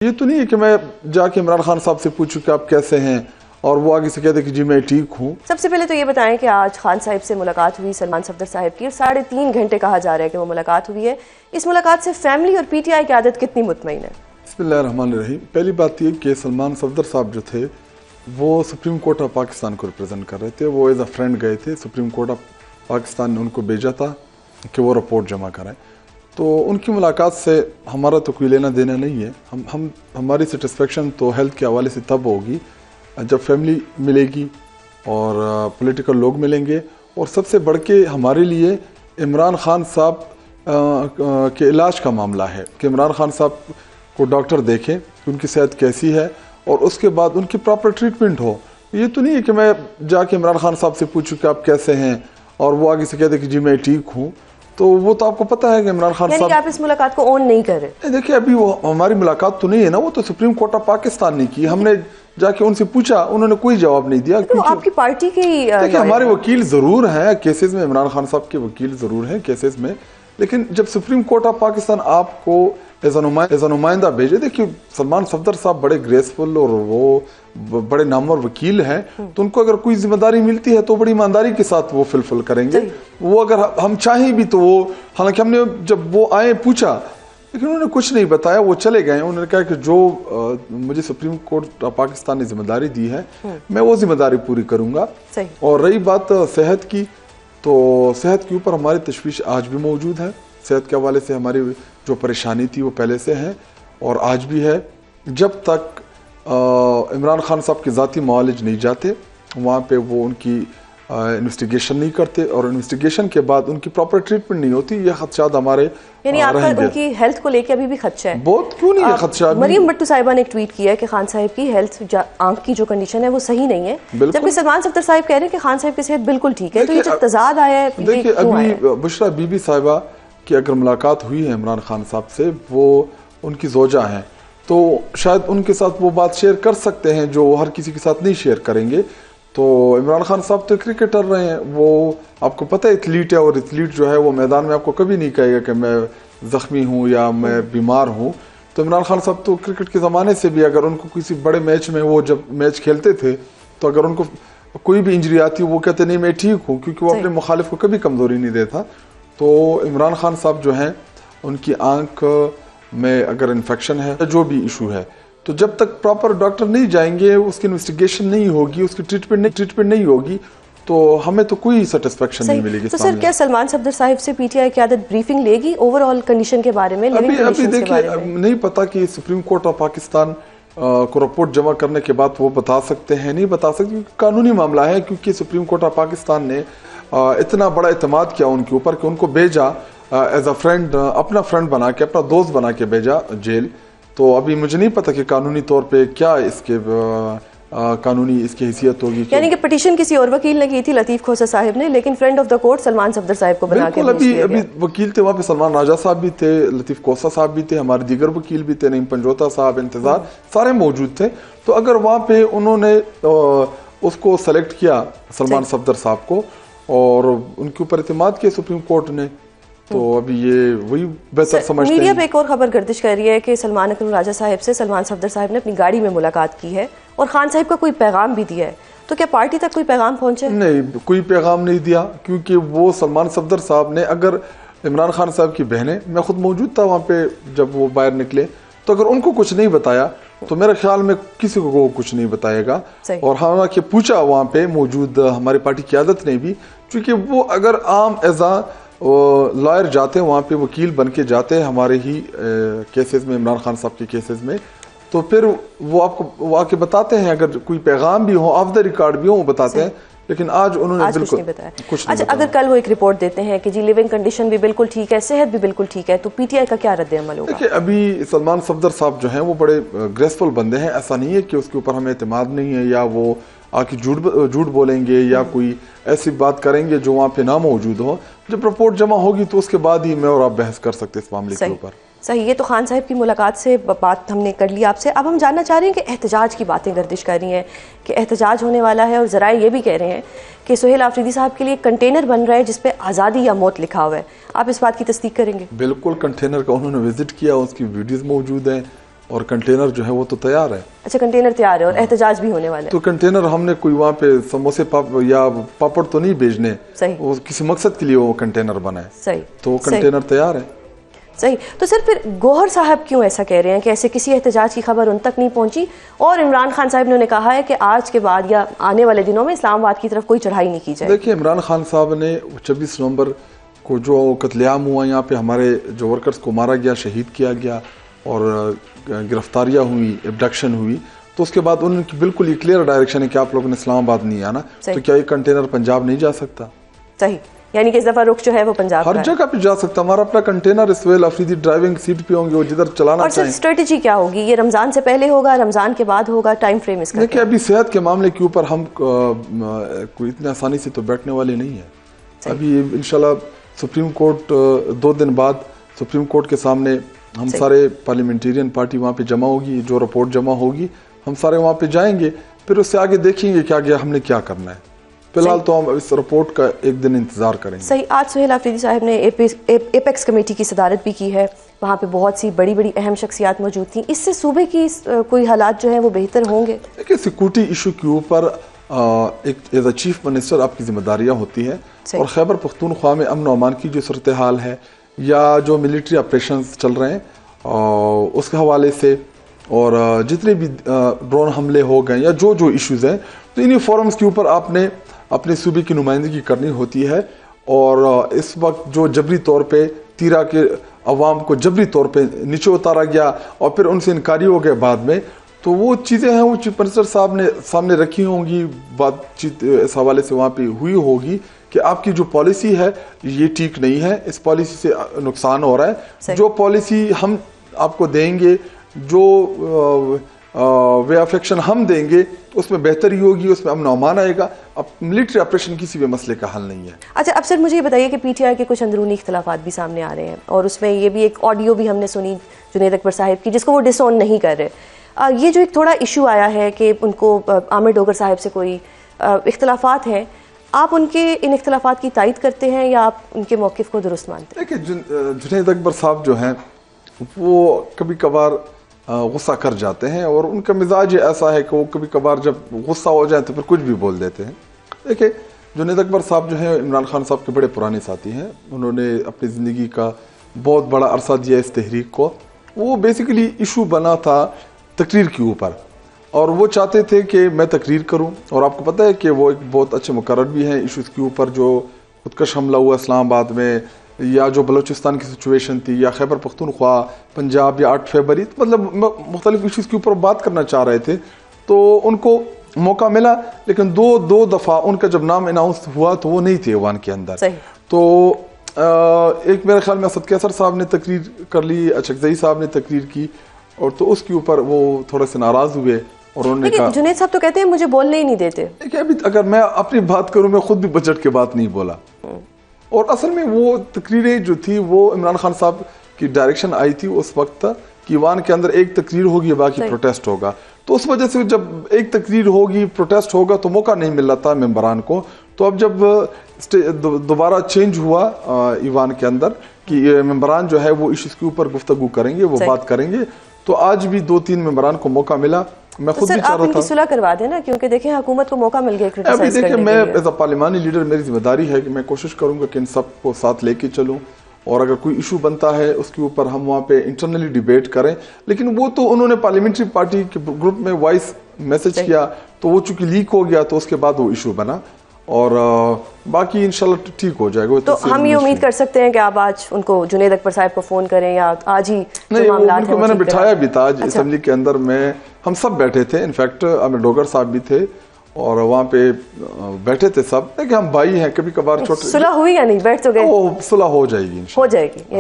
ये तो नहीं है कि मैं जाके इमरान खान साहब से पूछूं कि आप कैसे हैं और वो आगे से कहते कि जी मैं ठीक हूँ। सबसे पहले तो ये बताएं कि आज खान साहब से मुलाकात हुई सलमान सफदर साहब की, और 3.5 घंटे कहा जा रहा है कि वो मुलाकात हुई है। इस मुलाकात से फैमिली और पीटीआई की आदत कितनी मुतमईन है? बिस्मिल्लाहिर्रहमानिर्रहीम। पहली बात ये कि सलमान सफदर साहब जो थे वो सुप्रीम कोर्ट ऑफ पाकिस्तान को रिप्रेजेंट कर रहे थे। वो एज अ फ्रेंड गए थे, सुप्रीम कोर्ट ऑफ पाकिस्तान ने उनको भेजा था कि वो रिपोर्ट जमा कराएं। तो उनकी मुलाकात से हमारा तो कोई लेना देना नहीं है। हमारी सेटिस्फेक्शन तो हेल्थ के हवाले से तब होगी जब फैमिली मिलेगी और पॉलिटिकल लोग मिलेंगे, और सबसे बढ़ के हमारे लिए इमरान खान साहब के इलाज का मामला है कि इमरान खान साहब को डॉक्टर देखें कि उनकी सेहत कैसी है और उसके बाद उनकी प्रॉपर ट्रीटमेंट हो। ये तो नहीं है कि मैं जाके इमरान खान साहब से पूछूं कि आप कैसे हैं और वो आगे से कहते कि जी मैं ठीक हूँ। तो वो तो आपको पता है कि इमरान खान साहब, आप इस मुलाकात को ऑन नहीं कर रहे? देखिए अभी वो हमारी मुलाकात तो नहीं है ना, वो तो सुप्रीम कोर्ट ऑफ पाकिस्तान ने की। हमने जाके उनसे पूछा, उन्होंने कोई जवाब नहीं दिया। तो आपकी पार्टी की देखिए हमारे वकील जरूर हैं केसेस में, इमरान खान साहब के वकील जरूर हैं केसेस में, लेकिन जब सुप्रीम कोर्ट ऑफ पाकिस्तान आपको एज अ नुमाइंदा भेजे, देखिए सलमान सफदर साहब बड़े ग्रेसफुल और वो बड़े नामवर वकील हैं, तो उनको अगर कोई जिम्मेदारी मिलती है तो बड़ी ईमानदारी के साथ वो फुलफिल करेंगे। वो अगर हम चाहें भी तो वो, हालांकि हमने जब वो आए पूछा लेकिन उन्होंने कुछ नहीं बताया, वो चले गए। उन्होंने कहा कि जो मुझे सुप्रीम कोर्ट ऑफ पाकिस्तान ने जिम्मेदारी दी है मैं वो जिम्मेदारी पूरी करूंगा। और रही बात सेहत की, तो सेहत के ऊपर हमारी तशवीश आज भी मौजूद है। सेहत के हवाले से हमारी जो परेशानी थी वो पहले से है और आज भी है। जब तक इमरान खान साहब के ज़ाती मालिज नहीं जाते वहाँ पे वो उनकी इन्वेस्टिगेशन नहीं करते और इन्वेस्टिगेशन के बाद उनकी प्रॉपर ट्रीटमेंट नहीं होती, यह खदशात हमारे यानी आपका उनकी हेल्थ को लेकर अभी भी खदशा है? बहुत। क्यों नहीं है खदशा? मरियम भट्टू साहिबा ने एक ट्वीट किया है कि खान साहब की हेल्थ, आंख की जो कंडीशन है वो सही नहीं है, जबकि सलमान सफदर साहब कह रहे हैं कि खान साहब की सेहत बिल्कुल ठीक है। तो ये जो तजाद आया है, देखिए अभी बुशरा बीबी साहिबा की अगर मुलाकात हुई है इमरान खान साहब से, वो उनकी जोजा हैं, तो शायद उनके साथ वो बात शेयर कर सकते हैं जो हर किसी के साथ नहीं शेयर करेंगे। तो इमरान खान साहब तो क्रिकेटर रहे हैं, वो आपको पता है एथलीट है, और एथलीट जो है वो मैदान में आपको कभी नहीं कहेगा कि मैं ज़ख्मी हूँ या मैं बीमार हूँ। तो इमरान खान साहब तो क्रिकेट के ज़माने से भी अगर उनको किसी बड़े मैच में, वो जब मैच खेलते थे तो अगर उनको कोई भी इंजरी आती वो कहते नहीं मैं ठीक हूँ, क्योंकि वो अपने मुखालिफ को कभी कमज़ोरी नहीं देता। तो इमरान खान साहब जो हैं उनकी आँख में अगर इन्फेक्शन है, जो भी इशू है, तो जब तक प्रॉपर डॉक्टर नहीं जाएंगे, उसकी इन्वेस्टिगेशन नहीं होगी, उसकी ट्रीटमेंट नहीं होगी, तो हमें तो कोई सेटिस्फेक्शन नहीं मिलेगी। तो सर क्या सलमान सफदर साहब से पीटीआई की आदत ब्रीफिंग लेगी ओवरऑल कंडीशन के बारे में? अभी देखिए नहीं पता कि सुप्रीम कोर्ट ऑफ पाकिस्तान को रिपोर्ट जमा करने के बाद वो बता सकते हैं, नहीं बता सकते, क्योंकि कानूनी मामला है। क्योंकि सुप्रीम कोर्ट ऑफ पाकिस्तान ने इतना बड़ा एतमाद किया उनके ऊपर कि उनको भेजा एज अ फ्रेंड, अपना फ्रेंड बना के, अपना दोस्त बना के भेजा जेल। तो अभी मुझे नहीं पता कि कानूनी तौर पे क्या इसके कानूनी इसकी हैसियत होगी। यानी कि पिटीशन किसी और वकील ने की थी, लतीफ़ खोसा साहब ने, लेकिन friend of the court Salman Safdar साहब को बना के अभी वकील थे वहाँ पे, सलमान राजा साहब भी थे, लतीफ़ खोसा साहब भी थे, हमारे दीगर वकील भी थे, नईम पंजोता साहब, इंतजार सारे मौजूद थे। तो अगर वहाँ पे उन्होंने उसको सेलेक्ट किया सलमान सफदर साहब को और उनके ऊपर एतमाद किया सुप्रीम कोर्ट ने, तो अभी ये वही बेहतर समझते हैं। मीडिया पे एक और खबर गर्दिश कर रही है कि सलमान अकरम राजा साहब से सलमान सफदर साहब ने अपनी गाड़ी में मुलाकात की है और खान साहब का कोई पैगाम भी दिया है। तो क्या पार्टी तक कोई पैगाम पहुंचे? नहीं, कोई पैगाम नहीं दिया, क्योंकि वो सलमान सफदर साहब ने, अगर इमरान खान साहब की बहनें, मैं खुद मौजूद था वहाँ पे जब वो बाहर निकले, तो अगर उनको कुछ नहीं बताया तो मेरे ख्याल में किसी को कुछ नहीं बताएगा। और हालांकि पूछा वहाँ पे मौजूद हमारी पार्टी की आदत ने भी, क्योंकि वो अगर आम एजा लॉयर जाते हैं वहाँ पे, वकील बन के जाते हैं हमारे ही केसेस में, इमरान खान साहब के केसेस में, तो फिर वो आपको आके बताते हैं, अगर कोई पैगाम भी हो, ऑफ द रिकॉर्ड भी हो, वो बताते हैं। लेकिन आज उन्होंने बिल्कुल कुछ नहीं बताया। अच्छा, अगर कल वो एक रिपोर्ट देते हैं कि जी लिविंग कंडीशन भी बिल्कुल ठीक है, सेहत भी बिल्कुल ठीक है, तो पीटीआई का क्या रद्द अमल होगा? देखिए अभी सलमान सफदर साहब जो हैं वो बड़े ग्रेसफुल बंदे हैं, ऐसा नहीं है कि उसके ऊपर हमें एतमाद नहीं है या वो आके झूठ बोलेंगे या कोई ऐसी बात करेंगे जो वहाँ पे ना मौजूद हो। जब रिपोर्ट जमा होगी तो उसके बाद ही मैं और आप बहस कर सकते इस मामले के ऊपर। सही। ये तो खान साहब की मुलाकात से बात हमने कर ली आपसे। अब हम जानना चाह रहे हैं कि एहतजाज की बातें गर्दिश कर रही हैं कि एहतजाज होने वाला है, और ज़राए ये भी कह रहे हैं कि सुहेल आफरीदी साहब के लिए कंटेनर बन रहा है जिस पे आज़ादी या मौत लिखा हुआ है। आप इस बात की तस्दीक करेंगे? बिल्कुल, कंटेनर का उन्होंने विजिट किया, उसकी वीडियोज़ मौजूद हैं, और कंटेनर जो है वो तो तैयार है। अच्छा, कंटेनर तैयार है और एहतजाज भी होने वाला है। तो कंटेनर हमने कोई वहाँ पे समोसे या पापड़ तो नहीं भेजने, सही, वो किसी मकसद के लिए वो कंटेनर बना है। सही, तो कंटेनर तैयार है। सही। तो सर फिर गौहर साहब क्यों ऐसा कह रहे हैं कि ऐसे किसी एहतजाज की खबर उन तक नहीं पहुंची, और इमरान खान साहब ने कहा है कि आज के बाद या आने वाले दिनों में इस्लामाबाद की तरफ कोई चढ़ाई नहीं की जाए। देखिए, इमरान खान साहब ने 26 नवंबर को जो कत्लेआम हुआ, यहाँ पे हमारे जो वर्कर्स को मारा गया, शहीद किया गया और गिरफ्तारियाँ हुई, एब्डक्शन हुई, तो उसके बाद उनकी बिल्कुल ये क्लियर डायरेक्शन है कि आप लोगों ने इस्लामाबाद नहीं आना। तो क्या ये कंटेनर पंजाब नहीं जा सकता? सही, यानी कि इस दफा रुख जो है वो पंजाब हर जगह पे जा सकता। हमारा अपना container Suhail Afridi driving seat पे होंगे, वो जिधर चलाना और सर स्ट्रेटेजी क्या होगी? ये रमजान से पहले होगा, रमजान के बाद होगा, टाइम फ्रेम इसका? देखिए, अभी सेहत के मामले के ऊपर हम कोई इतनी आसानी से तो बैठने वाले नहीं है। अभी इंशाल्लाह सुप्रीम कोर्ट 2 दिन बाद सुप्रीम कोर्ट के सामने हम सारे पार्लियामेंटेरियन पार्टी वहाँ पे जमा होगी, जो रिपोर्ट जमा होगी हम सारे वहाँ पे जाएंगे, फिर उससे आगे देखेंगे क्या गया, हमने क्या करना है। फिलहाल तो हम इस रिपोर्ट का एक दिन इंतजार करेंगे। सही। आज सुहेल अफरीदी साहब ने एपेक्स कमेटी की सदारत भी की है, वहाँ पे बहुत सी बड़ी बड़ी अहम शख्सियात मौजूद थी। इससे सूबे की कोई हालात जो है वो बेहतर होंगे? देखिए, सिक्योरिटी इशू के ऊपर एक एज अ चीफ मिनिस्टर आपकी जिम्मेदारियाँ होती हैं, और खैबर पख्तूनख्वा में अमन अमान की जो सूरत हाल है या जो मिलिट्री ऑपरेशंस चल रहे हैं उसके हवाले से, और जितने भी ड्रोन हमले हो गए या जो जो इश्यूज़ हैं, तो इन्हीं फोरम्स के ऊपर आपने अपने सूबे की नुमाइंदगी करनी होती है। और इस वक्त जो जबरी तौर पे तीरा के अवाम को जबरी तौर पे नीचे उतारा गया और फिर उनसे इनकारी हो गए बाद में, तो वो चीज़ें हैं वो चीफ मिनिस्टर साहब ने सामने रखी होंगी, बातचीत इस हवाले से वहाँ पे हुई होगी कि आपकी जो पॉलिसी है ये ठीक नहीं है, इस पॉलिसी से नुकसान हो रहा है। जो पॉलिसी हम आपको देंगे, जो वे ऑफ एक्शन हम देंगे, उसमें बेहतरी होगी, उसमें अमन अमान आएगा। अब मिलिट्री ऑपरेशन किसी भी मसले का हल नहीं है। अच्छा, अब सर मुझे ये बताइए कि पीटीआई के कुछ अंदरूनी इख्तलाफात भी सामने आ रहे हैं, और उसमें ये भी एक ऑडियो भी हमने सुनी जुनैद अकबर साहब की, जिसको वो डिसऑन नहीं कर रहे। ये जो एक थोड़ा इशू आया है कि उनको आमिर डोगर साहब से कोई इख्तलाफात हैं, आप उनके इन इख्तलाफात की तायद करते हैं या आप उनके मौक़िफ़ को दुरुस्त मानते हैं? देखिए, जुनैद अकबर साहब जो हैं वो कभी कभार गुस्सा कर जाते हैं, और उनका मिजाज ऐसा है कि वो कभी कभार जब गुस्सा हो जाए तो फिर कुछ भी बोल देते हैं। देखिए, जुनैद अकबर साहब जो हैं इमरान खान साहब के बड़े पुराने साथी हैं। उन्होंने अपनी ज़िंदगी का बहुत बड़ा अरसा दिया इस तहरीक को। वो बेसिकली इशू बना था तकरीर के ऊपर, और वो चाहते थे कि मैं तकरीर करूं, और आपको पता है कि वो एक बहुत अच्छे मुकर्रर भी हैं इशूज़ के ऊपर। जो खुदकश हमला हुआ इस्लामाबाद में, या जो बलूचिस्तान की सिचुएशन थी, या खैबर पख्तूनख्वा, पंजाब, या 8 फरवरी, मतलब मुख्तलिफ इशूज़ के ऊपर बात करना चाह रहे थे। तो उनको मौका मिला, लेकिन दो दफ़ा उनका जब नाम अनाउंस हुआ तो वो नहीं थे ईवान के अंदर। तो एक मेरे ख्याल में असद कैसर साहब ने तकरीर कर ली, अचकजई साहब ने तकरीर की, और तो उसके ऊपर वो थोड़े से नाराज़ हुए, और उन्होंने कहा, जुनैद साहब तो कहते हैं मुझे बोलने ही नहीं देते। देखिए, अभी अगर मैं अपनी बात करूं, मैं खुद भी बजट की बात नहीं बोला, और असल में वो तकरीरें जो थी वो इमरान खान साहब की डायरेक्शन आई थी उस वक्त कि ईवान के अंदर एक तकरीर होगी, बाकी प्रोटेस्ट होगा। तो उस वजह से जब एक तकरीर होगी, प्रोटेस्ट होगा, तो मौका नहीं मिल रहा था मेंबरान को। तो अब जब दोबारा चेंज हुआ ईवान के अंदर कि मेंबरान जो है वो इश्यूज के ऊपर गुफ्तगू करेंगे, वो बात करेंगे, तो आज भी 2-3 मेंबरान को मौका मिला। मैं खुद भी चाह रहा था सुलह करवा देना, क्योंकि देखें हुकूमत को मौका मिल गया क्रिटिसाइज अभी। देखिए, मैं एज अ पार्लिमानी लीडर मेरी जिम्मेदारी है कि मैं कोशिश करूंगा कि इन सब को साथ लेके चलूं, और अगर कोई इशू बनता है उसके ऊपर हम वहाँ पे इंटरनली डिबेट करें। लेकिन वो तो उन्होंने पार्लियामेंट्री पार्टी के ग्रुप में वॉइस मैसेज किया, तो वो चूंकि लीक हो गया, तो उसके बाद वो इशू बना, और बाकी इंशाल्लाह ठीक हो जाएगा। तो हम ये उम्मीद कर सकते हैं कि आप आज उनको जुनैद अकबर साहब को फोन करें, या आज ही नहीं, उनको मैंने बिठाया भी था आज असेंबली के अंदर में, हम सब बैठे थे, इनफैक्ट आमिर डोगर साहब भी थे, और वहाँ पे बैठे थे सब। देखिए, हम भाई हैं, कभी कभार छोटे सुलह हुई या नहीं, बैठ तो गए, सुलह हो जाएगी।